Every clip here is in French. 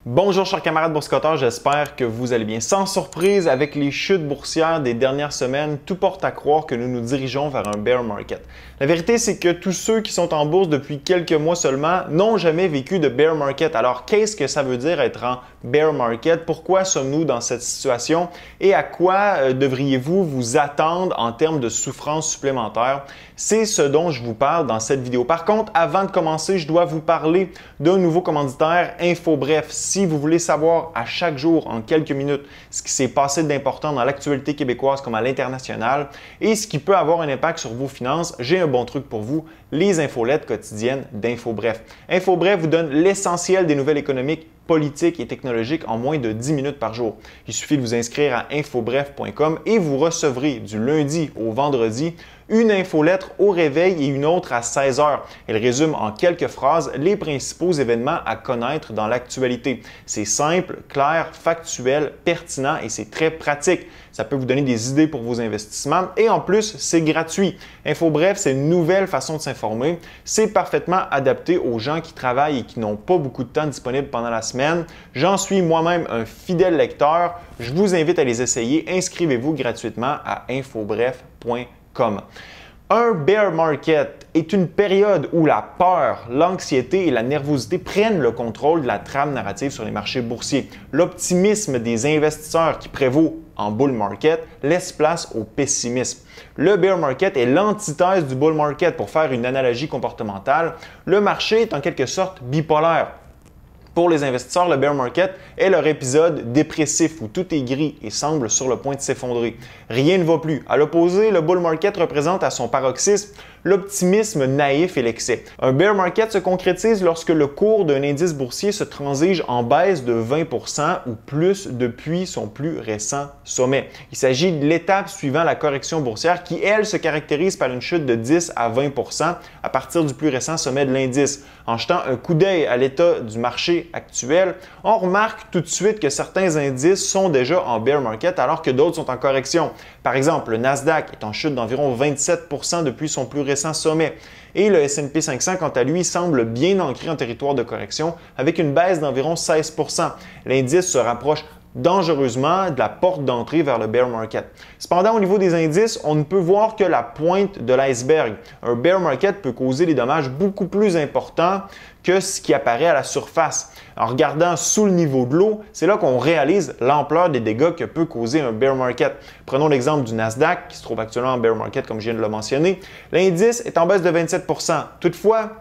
Bonjour chers camarades boursicotteurs, j'espère que vous allez bien. Sans surprise, avec les chutes boursières des dernières semaines, tout porte à croire que nous nous dirigeons vers un bear market. La vérité, c'est que tous ceux qui sont en bourse depuis quelques mois seulement n'ont jamais vécu de bear market. Alors, qu'est-ce que ça veut dire être en bear market? Pourquoi sommes-nous dans cette situation? Et à quoi devriez-vous vous attendre en termes de souffrance supplémentaire? C'est ce dont je vous parle dans cette vidéo. Par contre, avant de commencer, je dois vous parler d'un nouveau commanditaire, InfoBref. Si vous voulez savoir à chaque jour, en quelques minutes, ce qui s'est passé d'important dans l'actualité québécoise comme à l'international et ce qui peut avoir un impact sur vos finances, j'ai un bon truc pour vous, les infolettes quotidiennes d'InfoBref. InfoBref vous donne l'essentiel des nouvelles économiques, politiques et technologiques en moins de 10 minutes par jour. Il suffit de vous inscrire à infobref.com et vous recevrez du lundi au vendredi une infolettre au réveil et une autre à 16 h. Elle résume en quelques phrases les principaux événements à connaître dans l'actualité. C'est simple, clair, factuel, pertinent et c'est très pratique. Ça peut vous donner des idées pour vos investissements et en plus, c'est gratuit. InfoBref, c'est une nouvelle façon de s'informer. C'est parfaitement adapté aux gens qui travaillent et qui n'ont pas beaucoup de temps disponible pendant la semaine. J'en suis moi-même un fidèle lecteur. Je vous invite à les essayer. Inscrivez-vous gratuitement à infobref.com. Un bear market est une période où la peur, l'anxiété et la nervosité prennent le contrôle de la trame narrative sur les marchés boursiers. L'optimisme des investisseurs qui prévaut en bull market laisse place au pessimisme. Le bear market est l'antithèse du bull market. Pour faire une analogie comportementale, le marché est en quelque sorte bipolaire. Pour les investisseurs, le bear market est leur épisode dépressif où tout est gris et semble sur le point de s'effondrer. Rien ne va plus. À l'opposé, le bull market représente à son paroxysme l'optimisme naïf et l'excès. Un bear market se concrétise lorsque le cours d'un indice boursier se transige en baisse de 20 % ou plus depuis son plus récent sommet. Il s'agit de l'étape suivant la correction boursière qui, elle, se caractérise par une chute de 10 à 20 % à partir du plus récent sommet de l'indice. En jetant un coup d'œil à l'état du marché actuel, on remarque tout de suite que certains indices sont déjà en bear market alors que d'autres sont en correction. Par exemple, le Nasdaq est en chute d'environ 27 % depuis son plus récent sommet et le S&P 500, quant à lui, semble bien ancré en territoire de correction avec une baisse d'environ 16 %. L'indice se rapproche dangereusement de la porte d'entrée vers le bear market. Cependant, au niveau des indices, on ne peut voir que la pointe de l'iceberg. Un bear market peut causer des dommages beaucoup plus importants que ce qui apparaît à la surface. En regardant sous le niveau de l'eau, c'est là qu'on réalise l'ampleur des dégâts que peut causer un bear market. Prenons l'exemple du Nasdaq, qui se trouve actuellement en bear market, comme je viens de le mentionner. L'indice est en baisse de 27 %. Toutefois,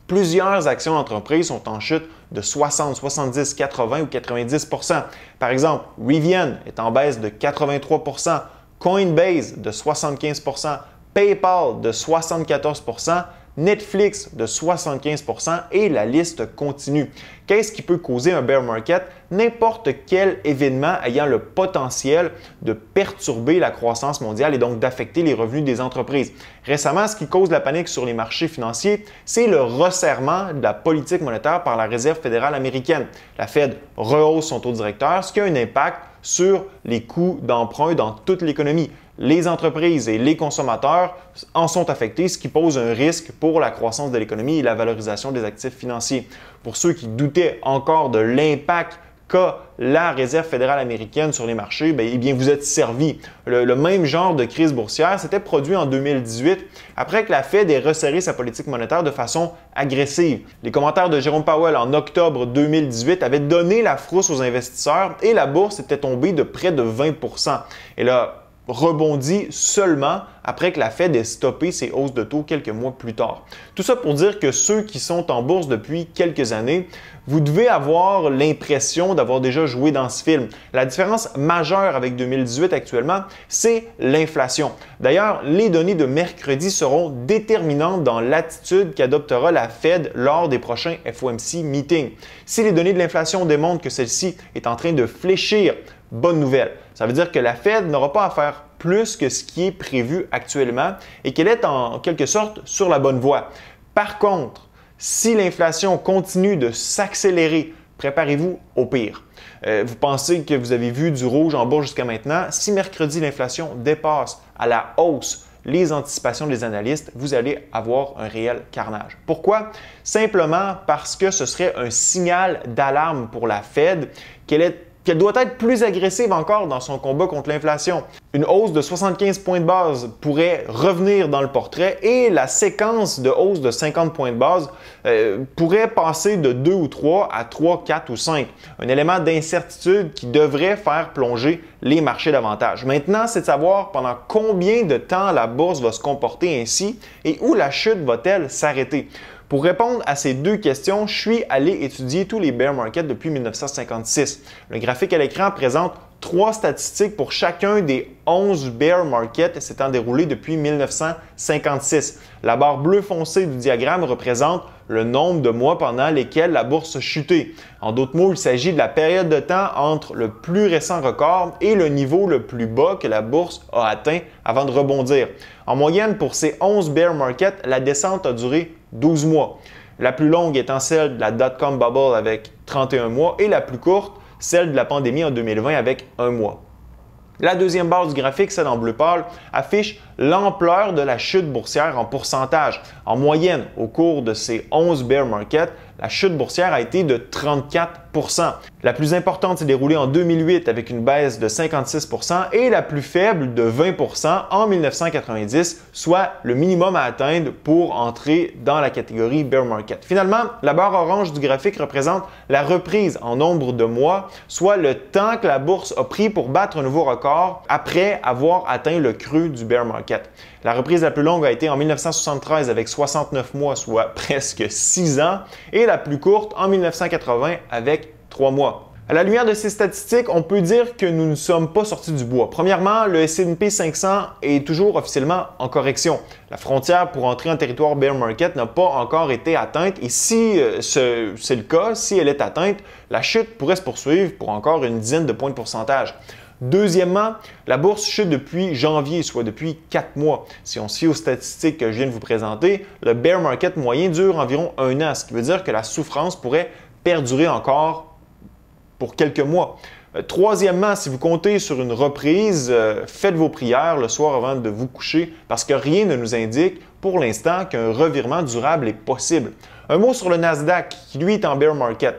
plusieurs actions d'entreprise sont en chute de 60, 70, 80 ou 90 %. Par exemple, Rivian est en baisse de 83 %, Coinbase de 75 %, PayPal de 74 %, Netflix de 75 % et la liste continue. Qu'est-ce qui peut causer un bear market? N'importe quel événement ayant le potentiel de perturber la croissance mondiale et donc d'affecter les revenus des entreprises. Récemment, ce qui cause la panique sur les marchés financiers, c'est le resserrement de la politique monétaire par la Réserve fédérale américaine. La Fed rehausse son taux directeur, ce qui a un impact sur les coûts d'emprunt dans toute l'économie. Les entreprises et les consommateurs en sont affectés, ce qui pose un risque pour la croissance de l'économie et la valorisation des actifs financiers. Pour ceux qui doutaient encore de l'impact qu'a la Réserve fédérale américaine sur les marchés, eh bien, vous êtes servis. Le même genre de crise boursière s'était produit en 2018 après que la Fed ait resserré sa politique monétaire de façon agressive. Les commentaires de Jérôme Powell en octobre 2018 avaient donné la frousse aux investisseurs et la bourse était tombée de près de 20 %. Et là, rebondit seulement après que la Fed ait stoppé ses hausses de taux quelques mois plus tard. Tout ça pour dire que ceux qui sont en bourse depuis quelques années, vous devez avoir l'impression d'avoir déjà joué dans ce film. La différence majeure avec 2018 actuellement, c'est l'inflation. D'ailleurs, les données de mercredi seront déterminantes dans l'attitude qu'adoptera la Fed lors des prochains FOMC meetings. Si les données de l'inflation démontrent que celle-ci est en train de fléchir, bonne nouvelle. Ça veut dire que la Fed n'aura pas à faire plus que ce qui est prévu actuellement et qu'elle est en quelque sorte sur la bonne voie. Par contre, si l'inflation continue de s'accélérer, préparez-vous au pire. Vous pensez que vous avez vu du rouge en bourse jusqu'à maintenant. Si mercredi, l'inflation dépasse à la hausse les anticipations des analystes, vous allez avoir un réel carnage. Pourquoi? Simplement parce que ce serait un signal d'alarme pour la Fed qu'elle doit être plus agressive encore dans son combat contre l'inflation. Une hausse de 75 points de base pourrait revenir dans le portrait et la séquence de hausse de 50 points de base pourrait passer de 2 ou 3 à 3, 4 ou 5. Un élément d'incertitude qui devrait faire plonger les marchés davantage. Maintenant, c'est de savoir pendant combien de temps la bourse va se comporter ainsi et où la chute va-t-elle s'arrêter. Pour répondre à ces deux questions, je suis allé étudier tous les bear markets depuis 1956. Le graphique à l'écran présente 3 statistiques pour chacun des 11 bear markets s'étant déroulés depuis 1956. La barre bleue foncée du diagramme représente le nombre de mois pendant lesquels la bourse a chuté. En d'autres mots, il s'agit de la période de temps entre le plus récent record et le niveau le plus bas que la bourse a atteint avant de rebondir. En moyenne, pour ces 11 bear markets, la descente a duré 12 mois. La plus longue étant celle de la dot-com bubble avec 31 mois et la plus courte, celle de la pandémie en 2020 avec 1 mois. La deuxième barre du graphique, celle en bleu pâle, affiche l'ampleur de la chute boursière en pourcentage. En moyenne, au cours de ces 11 bear markets, la chute boursière a été de 34 %. La plus importante s'est déroulée en 2008 avec une baisse de 56 % et la plus faible de 20 % en 1990, soit le minimum à atteindre pour entrer dans la catégorie bear market. Finalement, la barre orange du graphique représente la reprise en nombre de mois, soit le temps que la bourse a pris pour battre un nouveau record après avoir atteint le creux du bear market. La reprise la plus longue a été en 1973 avec 69 mois, soit presque 6 ans, et la plus courte en 1980 avec 3 mois. À la lumière de ces statistiques, on peut dire que nous ne sommes pas sortis du bois. Premièrement, le S&P 500 est toujours officiellement en correction. La frontière pour entrer en territoire bear market n'a pas encore été atteinte et si c'est le cas, si elle est atteinte, la chute pourrait se poursuivre pour encore une dizaine de points de pourcentage. Deuxièmement, la bourse chute depuis janvier, soit depuis 4 mois. Si on se fie aux statistiques que je viens de vous présenter, le bear market moyen dure environ 1 an, ce qui veut dire que la souffrance pourrait perdurer encore pour quelques mois. Troisièmement, si vous comptez sur une reprise, faites vos prières le soir avant de vous coucher parce que rien ne nous indique pour l'instant qu'un revirement durable est possible. Un mot sur le Nasdaq qui lui est en bear market.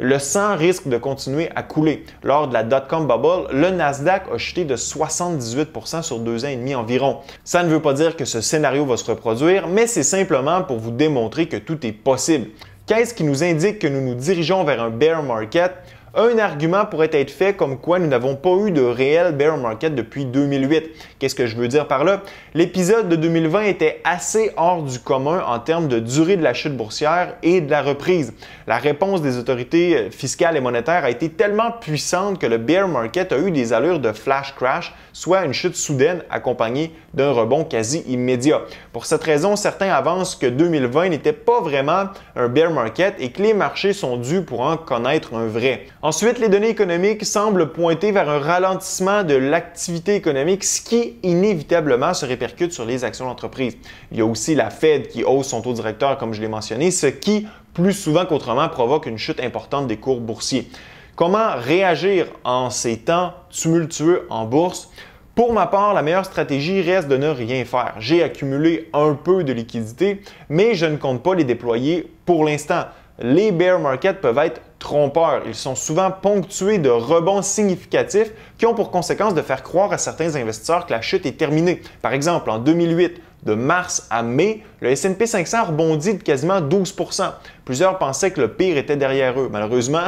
Le sang risque de continuer à couler. Lors de la dot-com bubble, le Nasdaq a chuté de 78 % sur 2 ans et demi environ. Ça ne veut pas dire que ce scénario va se reproduire, mais c'est simplement pour vous démontrer que tout est possible. Qu'est-ce qui nous indique que nous nous dirigeons vers un bear market? Un argument pourrait être fait comme quoi nous n'avons pas eu de réel bear market depuis 2008. Qu'est-ce que je veux dire par là? L'épisode de 2020 était assez hors du commun en termes de durée de la chute boursière et de la reprise. La réponse des autorités fiscales et monétaires a été tellement puissante que le bear market a eu des allures de flash crash, soit une chute soudaine accompagnée d'un rebond quasi immédiat. Pour cette raison, certains avancent que 2020 n'était pas vraiment un bear market et que les marchés sont dus pour en connaître un vrai. Ensuite, les données économiques semblent pointer vers un ralentissement de l'activité économique, ce qui inévitablement se répercute sur les actions d'entreprise. Il y a aussi la Fed qui hausse son taux directeur, comme je l'ai mentionné, ce qui, plus souvent qu'autrement, provoque une chute importante des cours boursiers. Comment réagir en ces temps tumultueux en bourse? Pour ma part, la meilleure stratégie reste de ne rien faire. J'ai accumulé un peu de liquidités, mais je ne compte pas les déployer pour l'instant. Les bear markets peuvent être trompeurs. Ils sont souvent ponctués de rebonds significatifs qui ont pour conséquence de faire croire à certains investisseurs que la chute est terminée. Par exemple, en 2008, de mars à mai, le S&P 500 rebondit de quasiment 12 %. Plusieurs pensaient que le pire était derrière eux. Malheureusement,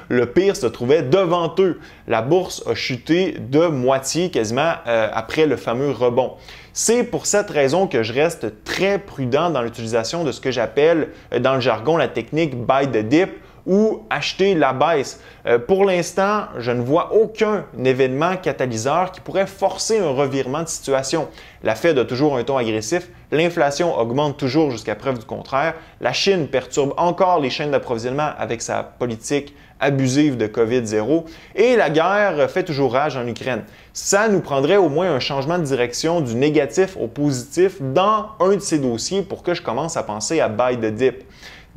le pire se trouvait devant eux. La bourse a chuté de moitié quasiment après le fameux rebond. C'est pour cette raison que je reste très prudent dans l'utilisation de ce que j'appelle dans le jargon la technique « buy the dip » ou acheter la baisse. Pour l'instant, je ne vois aucun événement catalyseur qui pourrait forcer un revirement de situation. La Fed a toujours un ton agressif, l'inflation augmente toujours jusqu'à preuve du contraire, la Chine perturbe encore les chaînes d'approvisionnement avec sa politique abusive de COVID-0 et la guerre fait toujours rage en Ukraine. Ça nous prendrait au moins un changement de direction du négatif au positif dans un de ces dossiers pour que je commence à penser à buy the dip.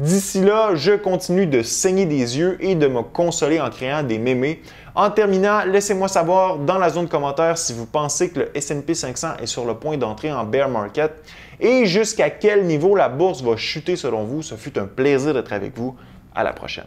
D'ici là, je continue de saigner des yeux et de me consoler en créant des mémés. En terminant, laissez-moi savoir dans la zone commentaire si vous pensez que le S&P 500 est sur le point d'entrer en bear market et jusqu'à quel niveau la bourse va chuter selon vous. Ce fut un plaisir d'être avec vous. À la prochaine.